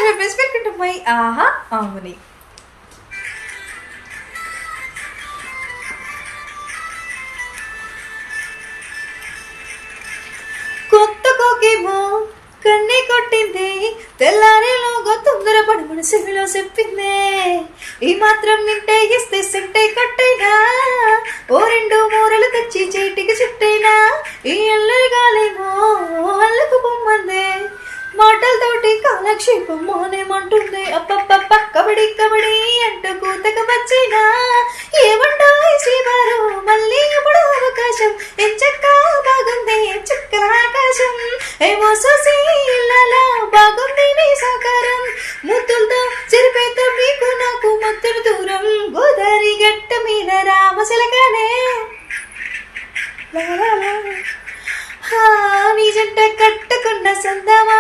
Welcome to my ఆహా ఆమని. కొత్త కోకేమో కన్నే కొట్టింది, తెల్లారేలోగా తొందరపడి మనసులో చెప్పిందే. ఈ మాత్రం నింటే ఇస్తే సెంటే కట్టైనా, ఓ రెండు మూరలు తెచ్చి చేటికి చుట్టైనా, ఈ అల్లరి గాలేమో అల్లకు పొమ్మందే. మాటలతోటి కాలక్షేపం మోనేమంటుంది, అప్పప్ప కబడి కబడి అంటూ కూతకు వచ్చినా. ఏమంటా శ్రీవారు మళ్ళీ ఎప్పుడు అవకాశం, ఎంచక్క బాగుంది చుక్కల ఆకాశం. ఏమో సోసి ఇళ్ళలా బాగుంది నీ సాకారం, ముద్దులతో చెరిపేత మీకు నాకు మధ్యన దూరం. గోదావరి గట్ట మీద రామశిలకానే నీ జంట కట్టుకున్న సందమా